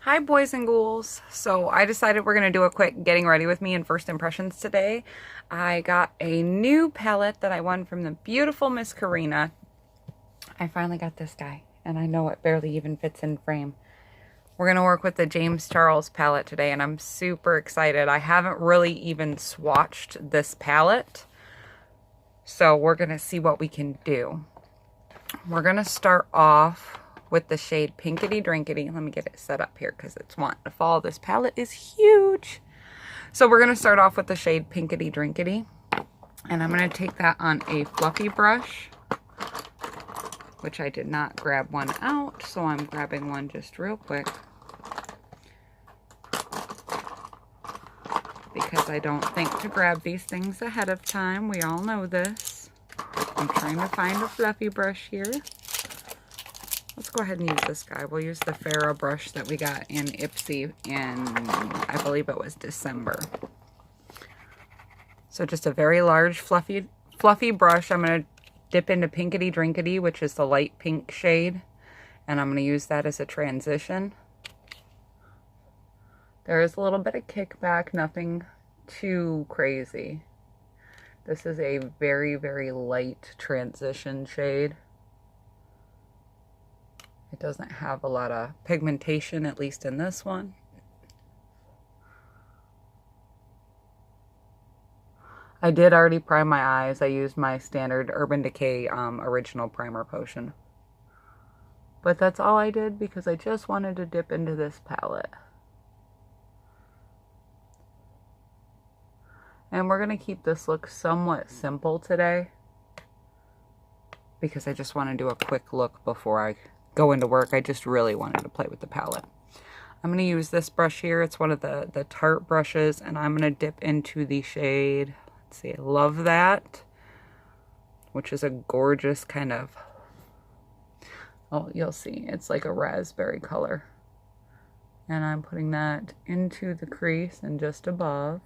Hi boys and ghouls. So I decided we're going to do a quick getting ready with me and first impressions today. I got a new palette that I won from the beautiful Miss Karina. I finally got this guy and I know it barely even fits in frame. We're going to work with the James Charles palette today and I'm super excited. I haven't really even swatched this palette. So we're going to see what we can do. We're going to start off with the shade Pinkety Drinkety. Let me get it set up here because it's wanting to fall. This palette is huge. So we're going to start off with the shade Pinkety Drinkety. And I'm going to take that on a fluffy brush, which I did not grab one out. So I'm grabbing one just real quick, because I don't think to grab these things ahead of time. We all know this. I'm trying to find a fluffy brush here. Let's go ahead and use this guy. We'll use the Farrah brush that we got in Ipsy in, I believe it was December. So just a very large fluffy brush. I'm going to dip into Pinkety Drinkety, which is the light pink shade. And I'm going to use that as a transition. There is a little bit of kickback, nothing too crazy. This is a very, very light transition shade. It doesn't have a lot of pigmentation, at least in this one. I did already prime my eyes. I used my standard Urban Decay original primer potion. But that's all I did because I just wanted to dip into this palette. And we're going to keep this look somewhat simple today, because I just want to do a quick look before I go into work. I just really wanted to play with the palette. I'm going to use this brush here. It's one of the Tarte brushes, and I'm going to dip into the shade, let's see, I Love That, which is a gorgeous kind of, oh, you'll see, it's like a raspberry color. And I'm putting that into the crease and just above.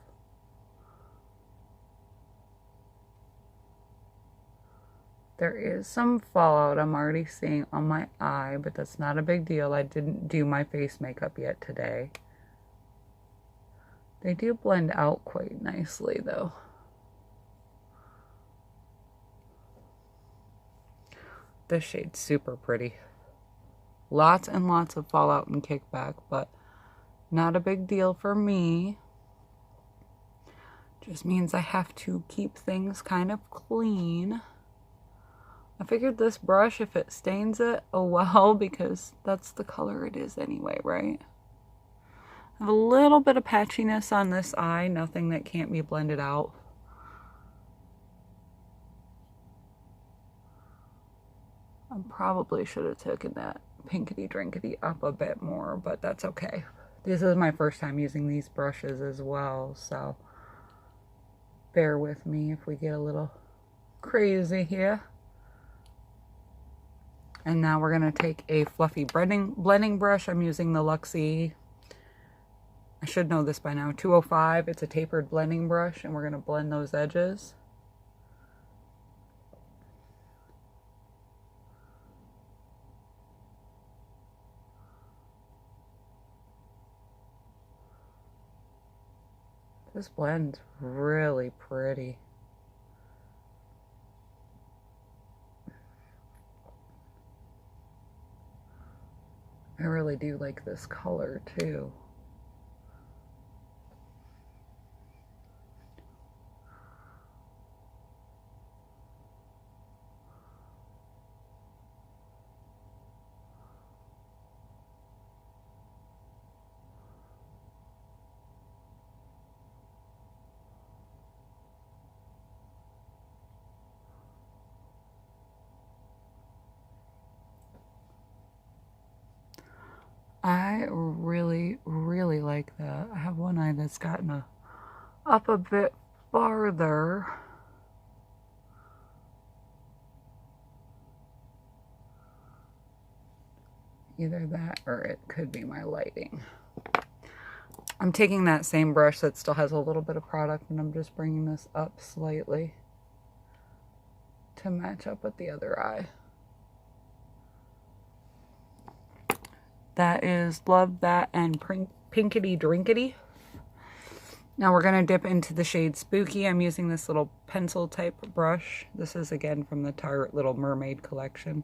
There is some fallout I'm already seeing on my eye, but that's not a big deal. I didn't do my face makeup yet today. They do blend out quite nicely though. This shade's super pretty. Lots and lots of fallout and kickback, but not a big deal for me. Just means I have to keep things kind of clean. I figured this brush, if it stains it, oh well, because that's the color it is anyway, right? I have a little bit of patchiness on this eye, nothing that can't be blended out. I probably should have taken that Pinkety Drinkety up a bit more, but that's okay. This is my first time using these brushes as well, so bear with me if we get a little crazy here. And now we're going to take a fluffy blending brush. I'm using the Luxie, I should know this by now, 205. It's a tapered blending brush, and we're going to blend those edges. This blend's really pretty. I really do like this color too. I really, really like that. I have one eye that's gotten up a bit farther. Either that or it could be my lighting. I'm taking that same brush that still has a little bit of product, and I'm just bringing this up slightly to match up with the other eye. That is Love That and Pinkity Drinkity. Now we're going to dip into the shade Spooky. I'm using this little pencil type brush. This is again from the Tarte Little Mermaid collection.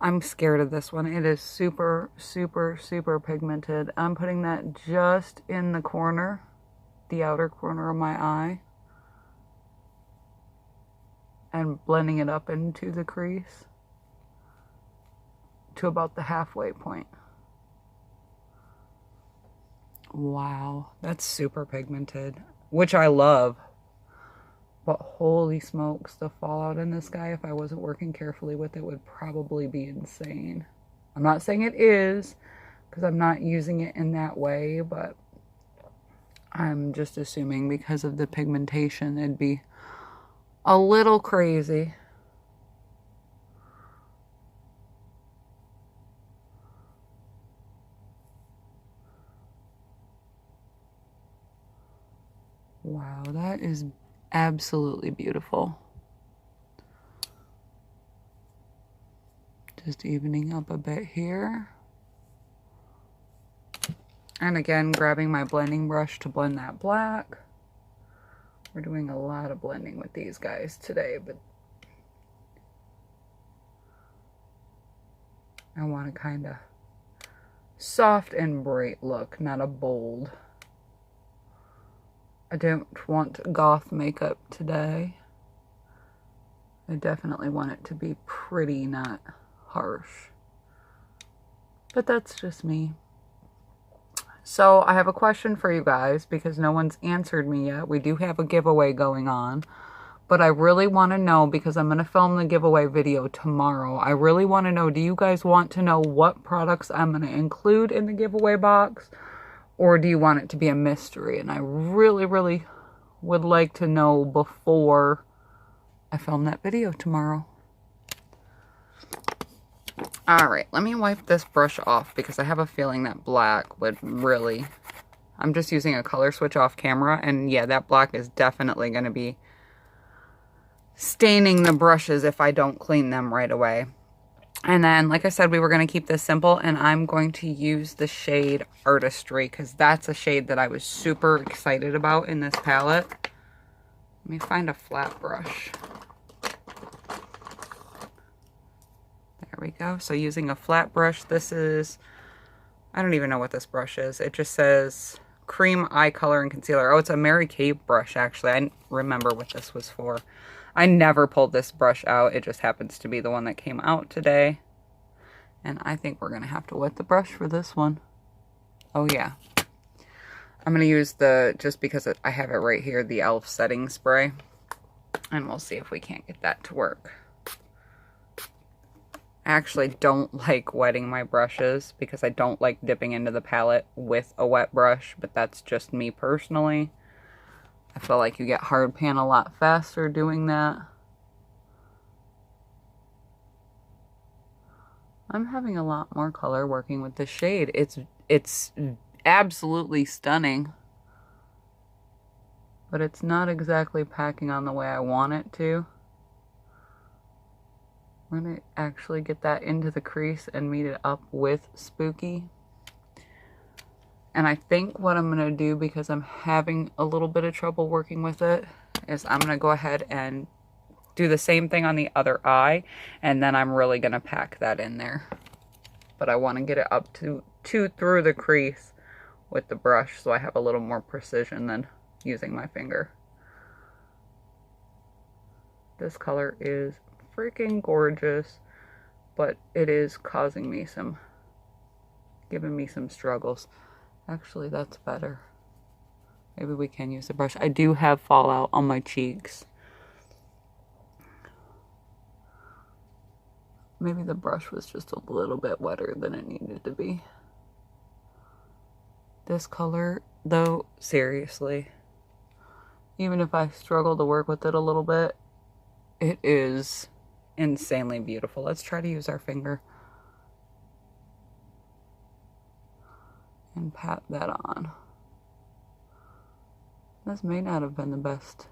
I'm scared of this one. It is super, super, super pigmented. I'm putting that just in the corner, the outer corner of my eye, and blending it up into the crease to about the halfway point. Wow, that's super pigmented, which I love. But holy smokes, the fallout in this guy, if I wasn't working carefully with it, would probably be insane. I'm not saying it is, because I'm not using it in that way, but I'm just assuming because of the pigmentation, it'd be a little crazy. Wow, that is absolutely beautiful. Just evening up a bit here. And again, grabbing my blending brush to blend that black. We're doing a lot of blending with these guys today, but I want a kind of soft and bright look, not a bold. I don't want goth makeup today. I definitely want it to be pretty, not harsh. But that's just me. So I have a question for you guys because no one's answered me yet. We do have a giveaway going on. But I really want to know, because I'm going to film the giveaway video tomorrow. I really want to know, do you guys want to know what products I'm going to include in the giveaway box? Or do you want it to be a mystery? And I really, really would like to know before I film that video tomorrow. Alright, let me wipe this brush off because I have a feeling that black would really... I'm just using a color switch off camera, and yeah, that black is definitely going to be staining the brushes if I don't clean them right away. And then, like I said, we were going to keep this simple, and I'm going to use the shade Artistry, because that's a shade that I was super excited about in this palette. Let me find a flat brush. There we go. So using a flat brush, this is, I don't even know what this brush is. It just says Cream Eye Color and Concealer. Oh, it's a Mary Kay brush, actually. I remember what this was for. I never pulled this brush out. It just happens to be the one that came out today. And I think we're going to have to wet the brush for this one. Oh, yeah. I'm going to use the, just because I have it right here, the e.l.f. setting spray. And we'll see if we can't get that to work. I actually don't like wetting my brushes because I don't like dipping into the palette with a wet brush. But that's just me personally. I feel like you get hard pan a lot faster doing that. I'm having a lot more color working with this shade. It's absolutely stunning. But it's not exactly packing on the way I want it to. We're going to actually get that into the crease and meet it up with Spooky. And I think what I'm going to do, because I'm having a little bit of trouble working with it, is I'm going to go ahead and do the same thing on the other eye. And then I'm really going to pack that in there. But I want to get it up to through the crease with the brush, so I have a little more precision than using my finger. This color is freaking gorgeous, but it is causing me giving me some struggles. Actually, that's better. Maybe we can use the brush. I do have fallout on my cheeks. Maybe the brush was just a little bit wetter than it needed to be. This color, though, seriously, even if I struggle to work with it a little bit, it is insanely beautiful. Let's try to use our finger and pat that on. This may not have been the best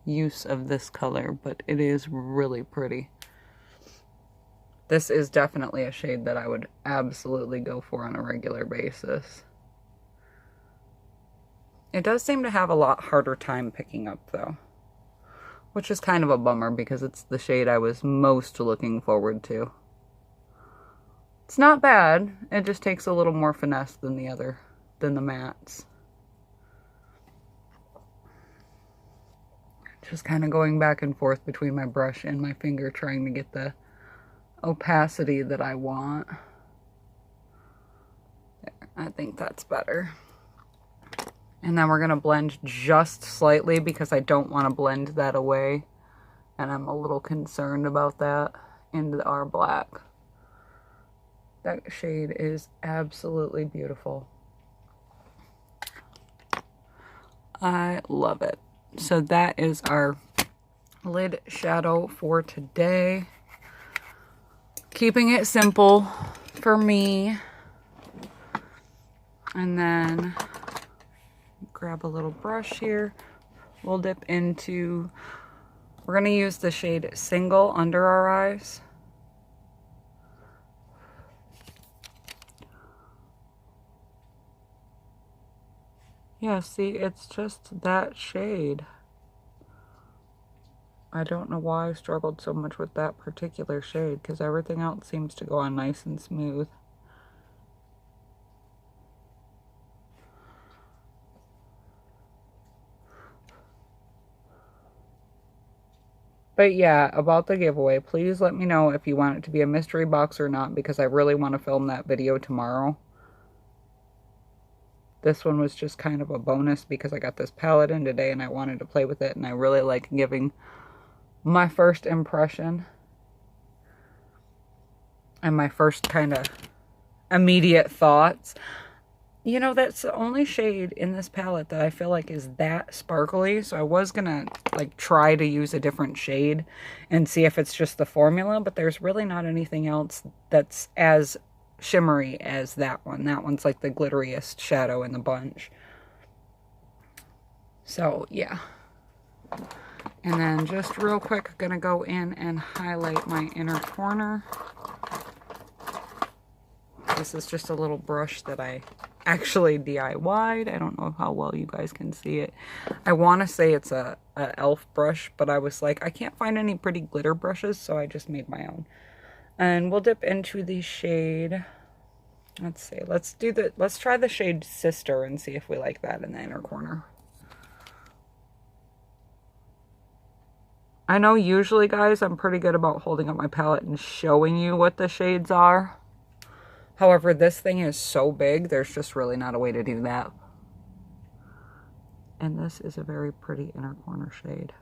use of this color, but it is really pretty. This is definitely a shade that I would absolutely go for on a regular basis. It does seem to have a lot harder time picking up though, which is kind of a bummer because it's the shade I was most looking forward to. It's not bad, it just takes a little more finesse than the mattes. Just kind of going back and forth between my brush and my finger trying to get the opacity that I want. There, I think that's better. And then we're going to blend just slightly because I don't want to blend that away. And I'm a little concerned about that into our black. That shade is absolutely beautiful. I love it. So that is our lid shadow for today. Keeping it simple for me. And then grab a little brush here. We'll dip into, we're going to use the shade Single under our eyes. Yeah, see, it's just that shade. I don't know why I struggled so much with that particular shade because everything else seems to go on nice and smooth. But yeah, about the giveaway, please let me know if you want it to be a mystery box or not because I really want to film that video tomorrow. This one was just kind of a bonus because I got this palette in today and I wanted to play with it, and I really like giving my first impression and my first kind of immediate thoughts. You know, that's the only shade in this palette that I feel like is that sparkly, so I was gonna like try to use a different shade and see if it's just the formula, but there's really not anything else that's as shimmery as that one. That one's like the glitteriest shadow in the bunch. So yeah. And then just real quick, gonna go in and highlight my inner corner. This is just a little brush that I actually DIY'd. I don't know how well you guys can see it. I want to say it's a elf brush, but I was like, I can't find any pretty glitter brushes, so I just made my own. And we'll dip into the shade, let's see, let's try the shade Sister and see if we like that in the inner corner. I know usually, guys, I'm pretty good about holding up my palette and showing you what the shades are. However, this thing is so big, there's just really not a way to do that. And this is a very pretty inner corner shade.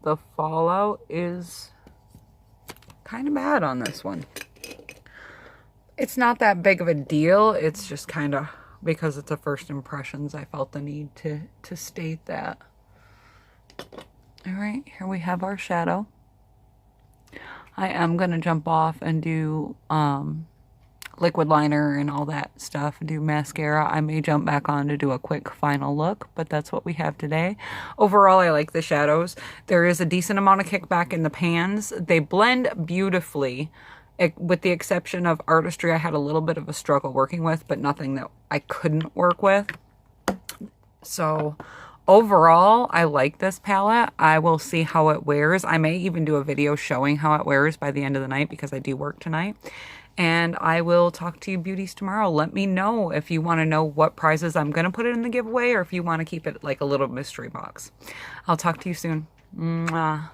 The fallout is kind of bad on this one. It's not that big of a deal. It's just kind of, because it's a first impressions, I felt the need to state that. All right, here we have our shadow. I am going to jump off and do liquid liner and all that stuff, do mascara. I may jump back on to do a quick final look, but that's what we have today. Overall, I like the shadows. There is a decent amount of kickback in the pans. They blend beautifully, with the exception of Artistry. I had a little bit of a struggle working with, but nothing that I couldn't work with. So overall, I like this palette. I will see how it wears. I may even do a video showing how it wears by the end of the night because I do work tonight. And I will talk to you beauties tomorrow. Let me know if you want to know what prizes I'm going to put in the giveaway or if you want to keep it like a little mystery box. I'll talk to you soon. Mwah.